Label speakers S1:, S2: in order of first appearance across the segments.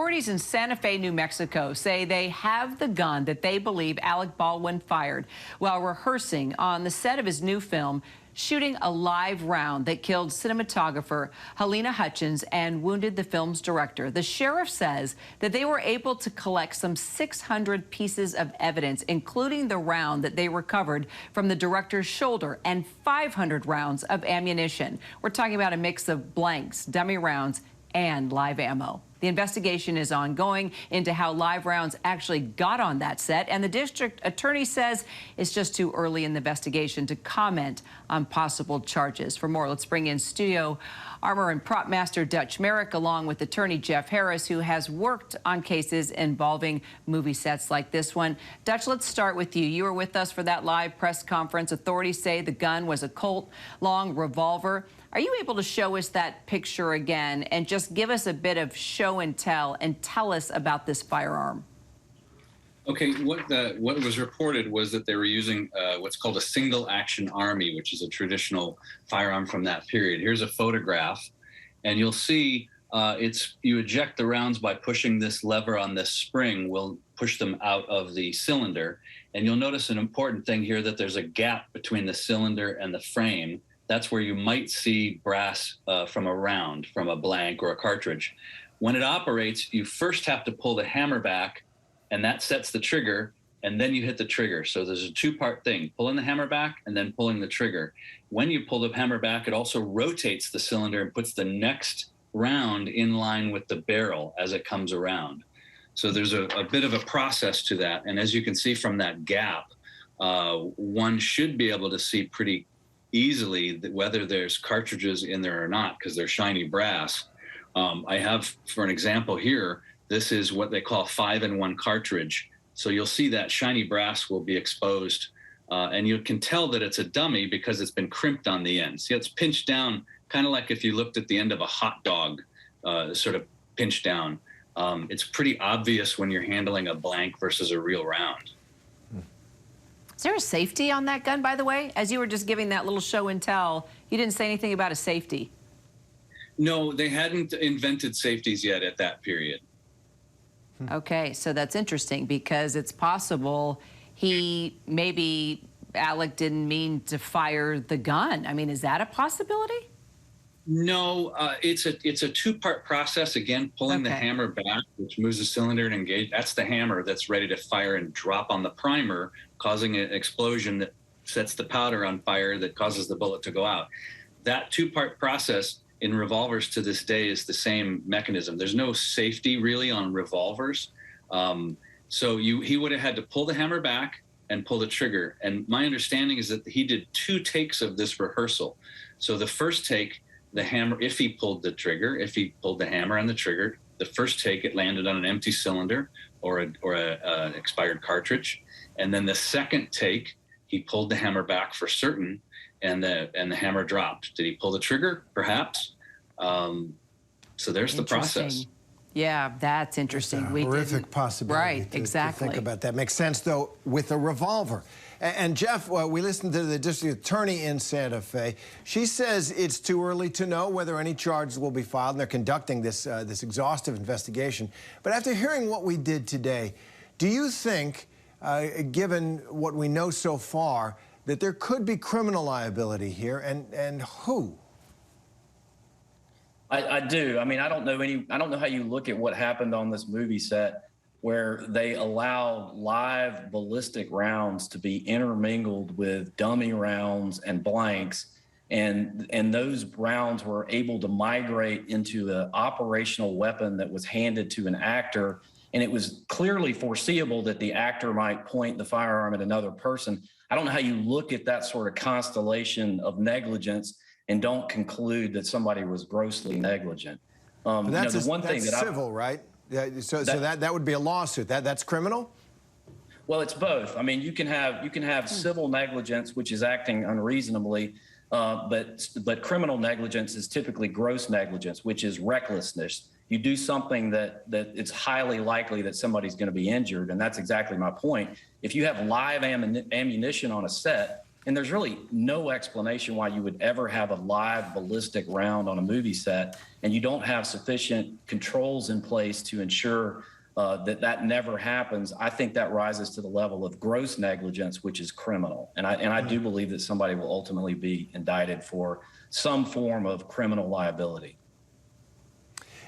S1: Authorities in Santa Fe, New Mexico say they have the gun that they believe Alec Baldwin fired while rehearsing on the set of his new film, shooting a live round that killed cinematographer Helena Hutchins and wounded the film's director. The sheriff says that they were able to collect some 600 pieces of evidence, including the round that they recovered from the director's shoulder and 500 rounds of ammunition. We're talking about a mix of blanks, dummy rounds, and live ammo. The investigation is ongoing into how live rounds actually got on that set, and the district attorney says it's just too early in the investigation to comment on possible charges. For more, let's bring in studio armor and prop master Dutch Merrick, along with attorney Jeff Harris, who has worked on cases involving movie sets like this one. Dutch, let's start with you. You were with us for that live press conference. Authorities say the gun was a Colt-long revolver. Are you able to show us that picture again and just give us a bit of show and tell us about this firearm?
S2: Okay, what was reported was that they were using what's called a single-action army, which is a traditional firearm from that period. Here's a photograph, and you'll see you eject the rounds by pushing this lever on this spring. Will push them out of the cylinder, and you'll notice an important thing here, that there's a gap between the cylinder and the frame. That's where you might see brass from a round, from a blank or a cartridge. When it operates, you first have to pull the hammer back, and that sets the trigger, and then you hit the trigger. So there's a two-part thing, pulling the hammer back and then pulling the trigger. When you pull the hammer back, it also rotates the cylinder and puts the next round in line with the barrel as it comes around. So there's a bit of a process to that. And as you can see from that gap, one should be able to see pretty easily whether there's cartridges in there or not, because they're shiny brass. I have, for an example here, this is what they call 5-in-1 cartridge. So you'll see that shiny brass will be exposed, and you can tell that it's a dummy because it's been crimped on the end. See, it's pinched down, kind of like if you looked at the end of a hot dog, sort of pinched down. It's pretty obvious when you're handling a blank versus a real round.
S1: Is there a safety on that gun, by the way? As you were just giving that little show and tell, you didn't say anything about a safety.
S2: No, they hadn't invented safeties yet at that period.
S1: Okay, so that's interesting because it's possible maybe Alec didn't mean to fire the gun. I mean, is that a possibility?
S2: No, it's a two-part process. Again, pulling the hammer back, which moves the cylinder and engage. That's the hammer that's ready to fire and drop on the primer, causing an explosion that sets the powder on fire that causes the bullet to go out. That two-part process in revolvers to this day is the same mechanism. There's no safety really on revolvers. So he would have had to pull the hammer back and pull the trigger. And my understanding is that he did 2 takes of this rehearsal. So the first take, the hammer, if he pulled the trigger, if he pulled the hammer on the trigger, the first take, it landed on an empty cylinder or an expired cartridge. And then the second take, he pulled the hammer back for certain, and the hammer dropped. Did he pull the trigger? Perhaps. So there's the process.
S1: Yeah, that's interesting.
S3: It's a horrific possibility.
S1: Right, exactly.
S3: To think about that. Makes sense, though, with a revolver. And Jeff, we listened to the district attorney in Santa Fe. She says it's too early to know whether any charges will be filed, and they're conducting this exhaustive investigation. But after hearing what we did today, do you think, given what we know so far, that there could be criminal liability here, and who?
S4: I do. I mean, I don't know how you look at what happened on this movie set where they allow live ballistic rounds to be intermingled with dummy rounds and blanks, and those rounds were able to migrate into an operational weapon that was handed to an actor, and it was clearly foreseeable that the actor might point the firearm at another person. I don't know how you look at that sort of constellation of negligence and don't conclude that somebody was grossly negligent.
S3: But that's civil, right? Yeah, so that would be a lawsuit. That's criminal?
S4: Well, it's both. I mean, you can have civil negligence, which is acting unreasonably, but criminal negligence is typically gross negligence, which is recklessness. You do something that it's highly likely that somebody's going to be injured, and that's exactly my point. If you have live ammunition on a set, And there's really no explanation why you would ever have a live ballistic round on a movie set and you don't have sufficient controls in place to ensure that never happens. I think that rises to the level of gross negligence, which is criminal. And I do believe that somebody will ultimately be indicted for some form of criminal liability.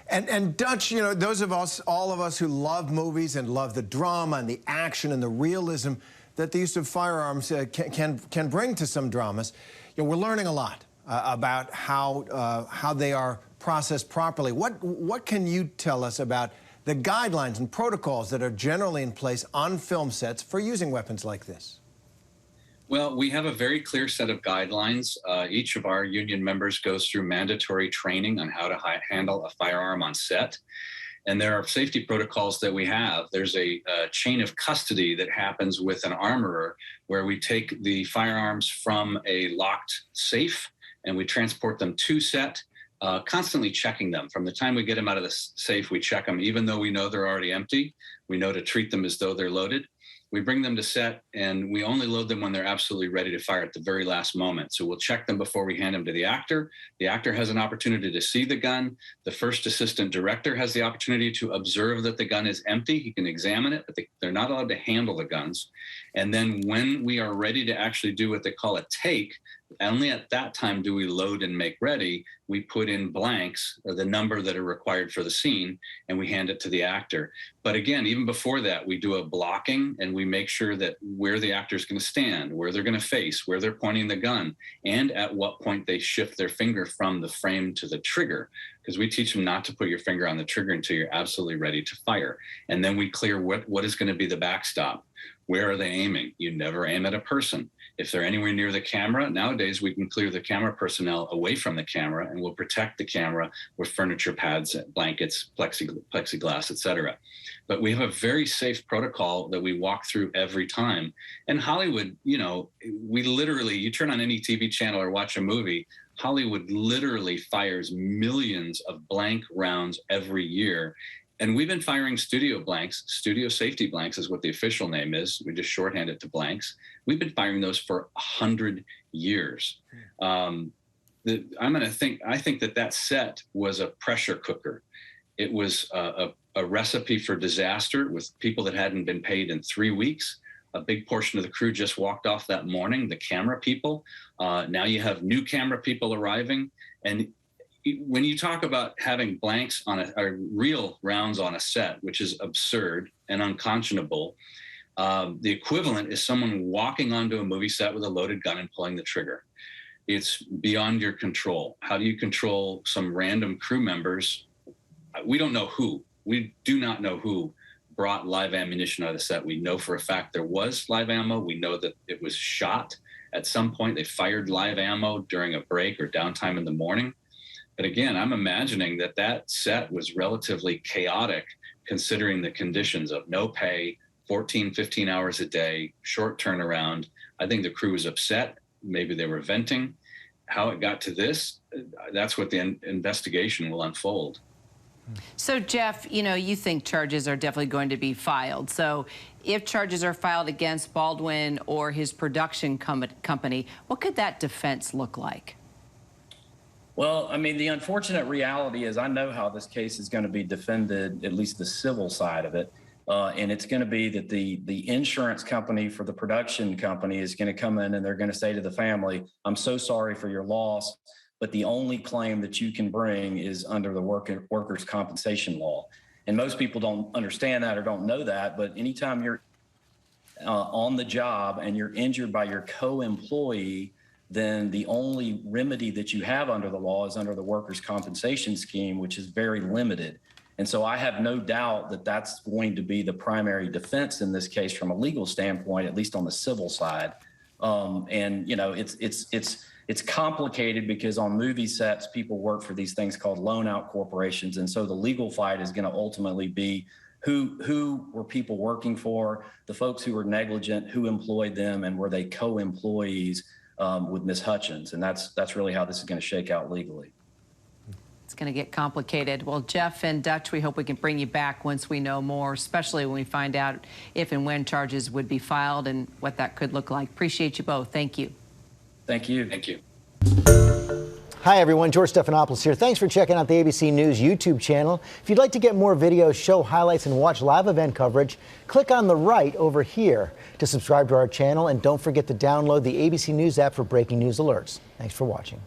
S3: And Dutch, you know, those of us, all of us who love movies and love the drama and the action and the realism that the use of firearms can bring to some dramas, you know, we're learning a lot about how they are processed properly. What can you tell us about the guidelines and protocols that are generally in place on film sets for using weapons like this?
S2: Well, we have a very clear set of guidelines. Each of our union members goes through mandatory training on how to handle a firearm on set. And there are safety protocols that we have. There's a chain of custody that happens with an armorer where we take the firearms from a locked safe and we transport them to set, constantly checking them. From the time we get them out of the safe, we check them. Even though we know they're already empty, we know to treat them as though they're loaded. We bring them to set and we only load them when they're absolutely ready to fire at the very last moment. So we'll check them before we hand them to the actor. The actor has an opportunity to see the gun. The first assistant director has the opportunity to observe that the gun is empty. He can examine it, but they're not allowed to handle the guns. And then when we are ready to actually do what they call a take, only at that time do we load and make ready. We put in blanks, or the number that are required for the scene, and we hand it to the actor. But again, even before that, we do a blocking and we make sure that where the actor is going to stand, where they're going to face, where they're pointing the gun, and at what point they shift their finger from the frame to the trigger. Because we teach them not to put your finger on the trigger until you're absolutely ready to fire. And then we clear what is going to be the backstop. Where are they aiming? You never aim at a person. If they're anywhere near the camera, nowadays we can clear the camera personnel away from the camera and we'll protect the camera with furniture pads, blankets, plexiglass, etc. But we have a very safe protocol that we walk through every time. And Hollywood, you know, you turn on any TV channel or watch a movie, Hollywood literally fires millions of blank rounds every year. And we've been firing studio blanks. Studio safety blanks is what the official name is. We just shorthand it to blanks. We've been firing those for 100 years. I think that set was a pressure cooker. It was a recipe for disaster with people that hadn't been paid in 3 weeks. A big portion of the crew just walked off that morning, the camera people. Now you have new camera people arriving. And when you talk about having blanks on real rounds on a set, which is absurd and unconscionable, the equivalent is someone walking onto a movie set with a loaded gun and pulling the trigger. It's beyond your control. How do you control some random crew members? We don't know who. We do not know who brought live ammunition out of the set. We know for a fact there was live ammo. We know that it was shot. At some point, they fired live ammo during a break or downtime in the morning. But again, I'm imagining that set was relatively chaotic considering the conditions of no pay, 14, 15 hours a day, short turnaround. I think the crew was upset. Maybe they were venting. How it got to this, that's what the investigation will unfold.
S1: So, Jeff, you know, you think charges are definitely going to be filed. So if charges are filed against Baldwin or his production company, what could that defense look like?
S4: Well, I mean, the unfortunate reality is I know how this case is going to be defended, at least the civil side of it. And it's going to be that the insurance company for the production company is going to come in and they're going to say to the family, I'm so sorry for your loss, but the only claim that you can bring is under the workers' compensation law. And most people don't understand that or don't know that, but anytime you're on the job and you're injured by your co-employee, then the only remedy that you have under the law is under the workers' compensation scheme, which is very limited. And so I have no doubt that that's going to be the primary defense in this case from a legal standpoint, at least on the civil side. And you know, it's complicated because on movie sets, people work for these things called loan-out corporations. And so the legal fight is going to ultimately be who were people working for, the folks who were negligent, who employed them, and were they co-employees with Ms. Hutchins. And that's really how this is going to shake out legally.
S1: It's going to get complicated. Well, Jeff and Dutch, we hope we can bring you back once we know more, especially when we find out if and when charges would be filed and what that could look like. Appreciate you both. Thank you.
S4: Thank you.
S2: Thank you.
S5: Hi, everyone. George Stephanopoulos here. Thanks for checking out the ABC News YouTube channel. If you'd like to get more videos, show highlights, and watch live event coverage, click on the right over here to subscribe to our channel. And don't forget to download the ABC News app for breaking news alerts. Thanks for watching.